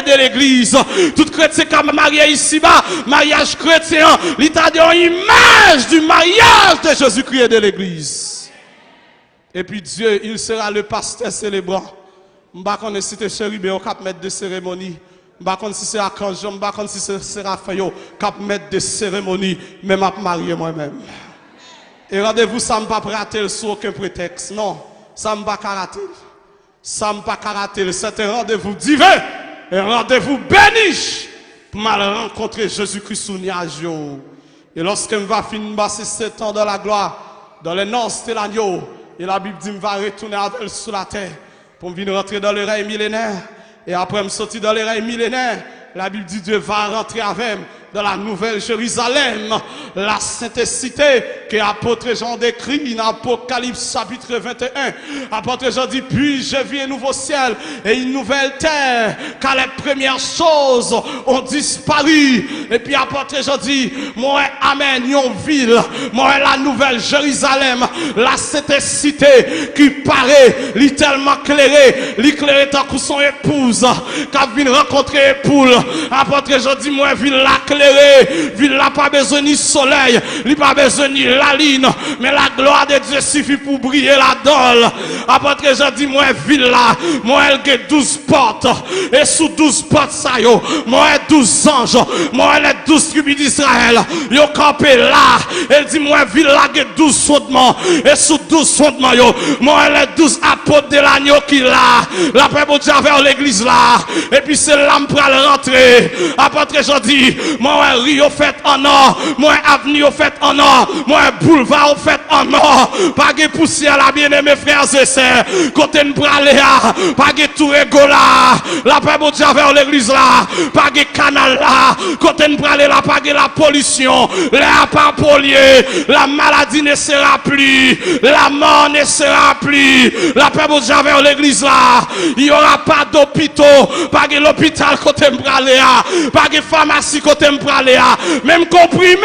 de l'église. Tout chrétien qui a marié ici-bas, mariage chrétien, l'état de image du mariage de Jésus-Christ et de l'église. Et puis Dieu, il sera le pasteur célébrant. Je ne sais pas si c'est chérubin qui mettre de cérémonie. Je ne sais pas si c'est Archange, je ne sais pas si c'est Raphaël qui mettre de cérémonie, mais je vais marier moi-même. Et rendez-vous, ça ne va pas rater sur aucun prétexte. Non, ça ne va pas rater. Ça ne va pas rater. C'est un rendez-vous divin, un rendez-vous béni pour mal rencontrer Jésus-Christ sous nuage. Et lorsque je vais finir passer 7 ans dans la gloire, dans les noces de l'agneau, et la Bible dit que je vais retourner avec sur la terre pour venir rentrer dans le règne millénaire. Et après me sortir dans le règne millénaire, la Bible dit que Dieu va rentrer avec dans la nouvelle Jérusalem, la sainte cité que l'apôtre Jean décrit dans Apocalypse chapitre 21. Apôtre Jean dit, puis je vis un nouveau ciel et une nouvelle terre, car les premières choses ont disparu. Et puis apôtre Jean dit, moi amen, une ville, moi la nouvelle Jérusalem, la sainte cité qui paraît littéralement éclairée, l'éclairée tant que son épouse, qui vient rencontrer épouse. Apôtre Jean dit, moi ville la ville n'a pas besoin ni soleil, il n'a pas besoin ni la ligne, mais la gloire de Dieu suffit pour briller la dole. Apôtre Jean dit, moi ville là, moi elle a 12 portes, et sous 12 portes ça yo, moi 12 anges, moi les 12 tribus d'Israël, yo campé là, elle dit, moi ville là a 12 fondements, et sous 12 fondements yo, moi les 12 apôtres de l'agneau qui là, la paix pour Dieu vers l'église là, et puis c'est l'âme pour aller rentrer. Apôtre Jean dit, moi Rio fait en or, moi avenue fait en or, moi boulevard fait en or, pas de poussière là, bien aimés frères et sœurs, côté nous aller là, pas de tout ego là, la paix pour Dieu vers l'église là, pas de canal là, côté nous aller là, pas de la pollution, l'air pas pollué, la maladie ne sera plus, la mort ne sera plus, la paix pour Dieu vers l'église là, il y aura pas d'hôpitaux, pas de l'hôpital côté nous aller là, pas de pharmacie côté nous aller là, même comprimé,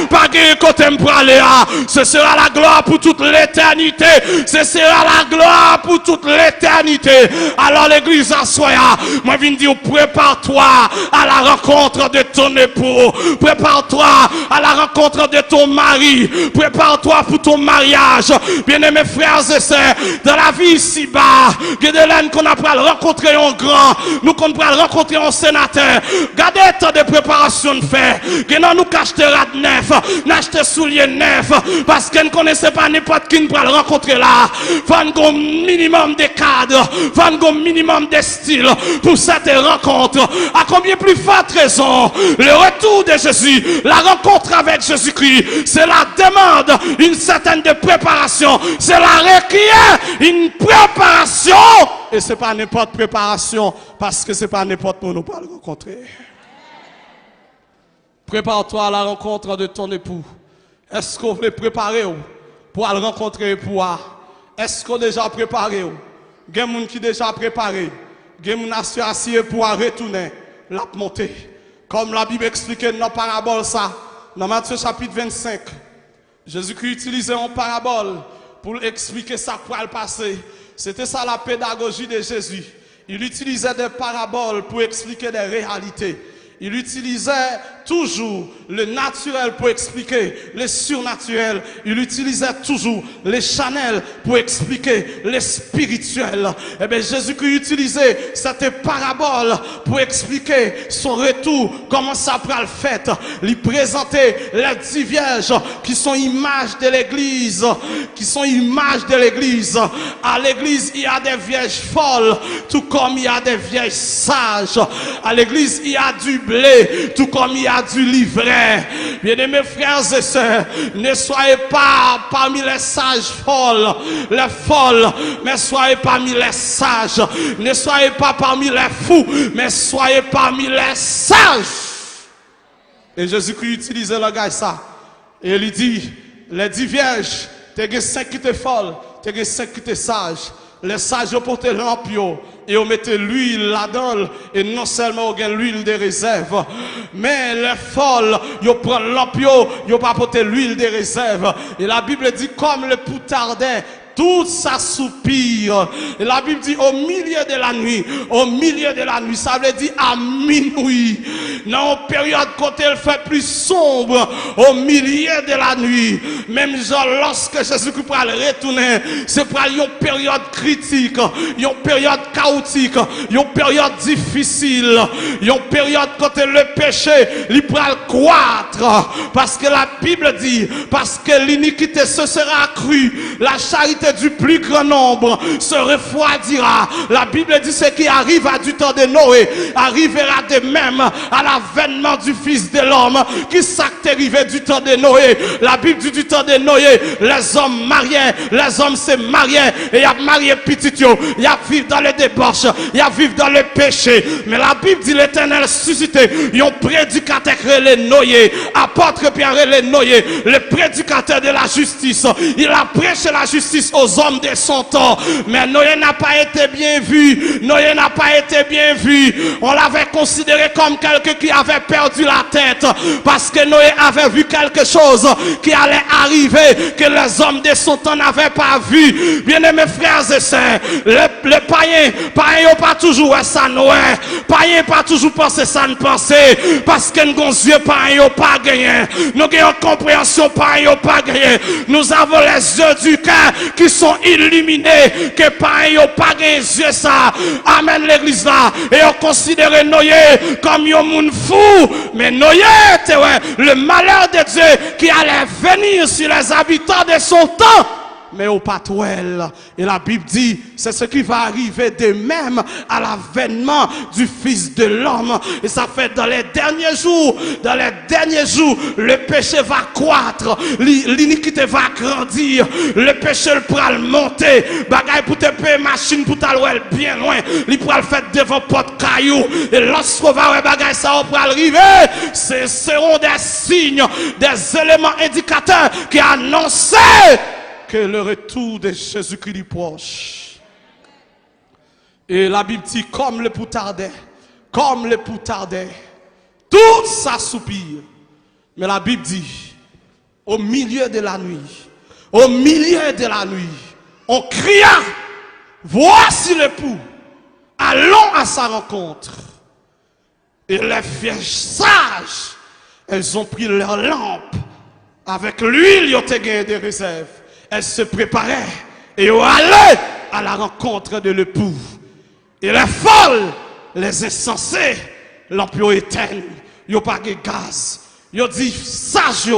pas de côté nous aller là, ce sera la gloire pour toute l'éternité, ce sera la gloire pour toute l'éternité. Alors l'église à soya, moi je viens dire, prépare-toi à la rencontre de ton époux, prépare-toi à la rencontre de ton mari, prépare-toi pour ton mariage. Bien-aimés frères et sœurs, dans la vie ici-bas, il y a des laines qu'on a pas rencontrer un grand, nous qu'on a rencontrer un sénateur. Gardez temps de préparation de faire. Que non nous acheter rat neuf, n'acheter souliers neuf, parce qu'on ne connaissait pas n'importe qui nous peut le rencontrer là. Faut un minimum de cadres, faut un minimum de style pour cette rencontre. À combien plus forte raison, le retour de Jésus, la rencontre avec Jésus-Christ, c'est la demande une certaine de préparation, c'est la requiert une préparation, et c'est pas n'importe préparation, parce que c'est pas n'importe pour nous pas le rencontrer. Prépare-toi à la rencontre de ton époux. Est-ce qu'on veut préparer pour aller rencontrer l'époux? Est-ce qu'on est déjà préparé? Il y a des gens qui sont déjà préparés. Il y a des gens qui sont assis pour retourner la montée. Comme la Bible explique dans la parabole ça, dans Matthieu chapitre 25, Jésus-Christ utilisait une parabole pour expliquer ça pour le passé. C'était ça la pédagogie de Jésus. Il utilisait des paraboles pour expliquer des réalités. Il utilisait toujours le naturel pour expliquer le surnaturel. Il utilisait toujours les channels pour expliquer le spirituel. Eh bien, Jésus-Christ utilisait cette parabole pour expliquer son retour, comment ça prend le fait. Il présentait les 10 vierges qui sont images de l'église, À l'église, il y a des vierges folles, tout comme il y a des vierges sages. À l'église, il y a du blé, tout comme il y a du livret. Bien-aimés frères et sœurs, ne soyez pas parmi les sages folles, mais soyez parmi les sages. Ne soyez pas parmi les fous, mais soyez parmi les sages. Et Jésus-Christ utilisait le gars ça. Et il dit, les 10 vierges, t'es 5 qui étaient folles, t'es 5 qui étaient sages. Les sages portaient l'ampio et on mettait l'huile là-dedans et non seulement on gagne l'huile de réserve, mais les folles, ils prennent l'ampio, ils pas porter l'huile de réserve. Et la Bible dit comme le poutardet tout ça soupire. Et la Bible dit au milieu de la nuit. Au milieu de la nuit, ça veut dire à minuit. Dans une période quand elle fait plus sombre, au milieu de la nuit. Même genre lorsque Jésus-Christ va retourner, c'est pour une période critique, une période chaotique, une période difficile, une période quand le péché, il va croître. Parce que la Bible dit, parce que l'iniquité se sera accrue, la charité du plus grand nombre se refroidira. La Bible dit ce qui arrive à du temps de Noé arrivera de même à l'avènement du Fils de l'homme. Qui s'est arrivé du temps de Noé? La Bible dit du temps de Noé, les hommes mariés, les hommes se mariaient et y a marié petit yo, y a vivre dans les débauches, y a vivre dans le péché. Mais la Bible dit l'Éternel suscité, un prédicateur relé Noé, apôtre Pierre relé Noé, le prédicateur de la justice. Il a prêché la justice aux hommes de son temps. Mais Noé n'a pas été bien vu. Noé n'a pas été bien vu. On l'avait considéré comme quelqu'un qui avait perdu la tête. Parce que Noé avait vu quelque chose qui allait arriver que les hommes de son temps n'avaient pas vu. Bien-aimés frères et sœurs, les païens n'ont pas toujours ça Noé. Païens pas toujours pensé ça ne penser. Parce que nos yeux païens n'ont pas gagné. Nous avons compréhension païens n'ont pas gagné. Nous avons les yeux du cœur qui sont illuminés. Que païens n'ont pas gagné les yeux ça. Amen l'église là. Et on considère Noé comme un monde fou. Mais Noé était le malheur de Dieu qui allait venir sur les habitants de son temps. Mais au patouel. Et la Bible dit, c'est ce qui va arriver de même à l'avènement du Fils de l'homme. Et ça fait dans les derniers jours, le péché va croître, l'iniquité va grandir, le péché pourra monter, bagaille pour te payer machine pour t'aller bien loin, il pourra le faire devant porte caillou. Et lorsqu'on va voir bagaille ça pourra arriver, ce seront des signes, des éléments indicateurs qui annoncent que le retour de Jésus-Christ est proche. Et la Bible dit, comme le poutardait, tout ça soupire. Mais la Bible dit, au milieu de la nuit, on cria, voici l'époux, allons à sa rencontre. Et les vierges sages, elles ont pris leur lampe, avec l'huile, ils ont gagné des réserves. Elles se préparaient et ont allé à la rencontre de l'époux. Et les folles, les insensés, l'ampion éteint, ils n'ont pas de gaz. Ils ont dit, sage,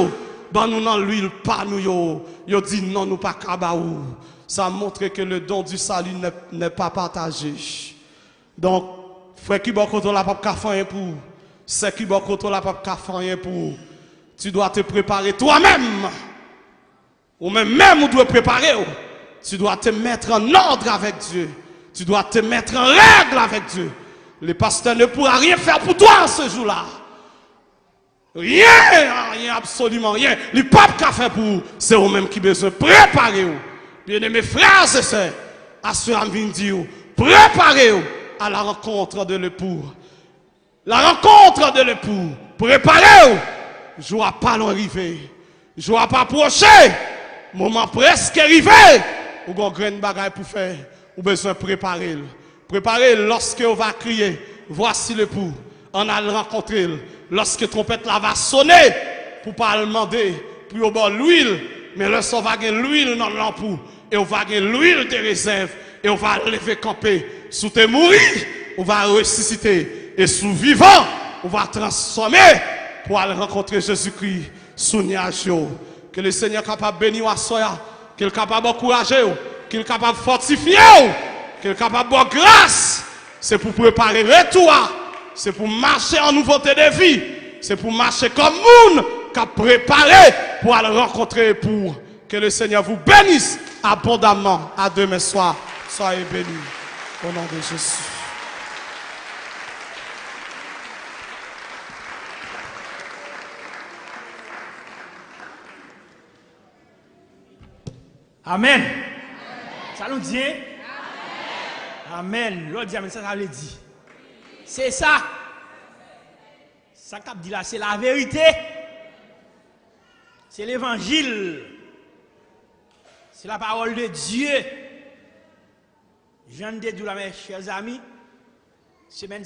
ben nous n'en l'huile pas nous. Ils ont dit, non, nous pas kabaou. Ça montre que le don du salut n'est pas partagé. Donc, frère qui bon contre la pape café pour, c'est qui bon contre la pape café pour, tu dois te préparer toi-même. Ou même où tu dois préparer, tu dois te mettre en ordre avec Dieu. Tu dois te mettre en règle avec Dieu. Le pasteur ne pourra rien faire pour toi ce jour-là. Rien, absolument rien. Le pape qu'a fait pour vous, c'est vous-même qui besoin préparer. Bien-aimés frères et sœurs, à ce dire, préparez-vous à la rencontre de l'époux. La rencontre de l'époux. Préparez-vous. Je ne vais pas l'arriver. Je ne vais pas approcher. Moment presque arrivé, ou avez une grande bagaille pour faire, ou besoin de préparer. Préparer lorsque on va crier, voici l'époux, on a le rencontrer. Lorsque trompette là va sonner, pour pas le demander, pour avoir l'huile, mais là on va gagner l'huile dans l'ampoule, et on va gagner l'huile de réserve, et on va lever camper. Sous tes mourir, on va ressusciter, et sous vivant, on va transformer pour aller rencontrer Jésus-Christ sous nuage. Que le Seigneur est capable de bénir à soya, qu'il est capable d'encourager, qu'il est capable de fortifier, qu'il est capable de grâce. C'est pour préparer le retour, c'est pour marcher en nouveauté de vie, c'est pour marcher comme monde qui a préparé pour aller rencontrer pour que le Seigneur vous bénisse abondamment. À demain soir, soyez bénis au nom de Jésus. Amen. Ça nous dit? Amen. L'autre dit Amen, ça veut dire. C'est ça. Ça qu'a dit là, c'est la vérité. C'est l'évangile. C'est la parole de Dieu. Jean de Doula, mes chers amis, semaine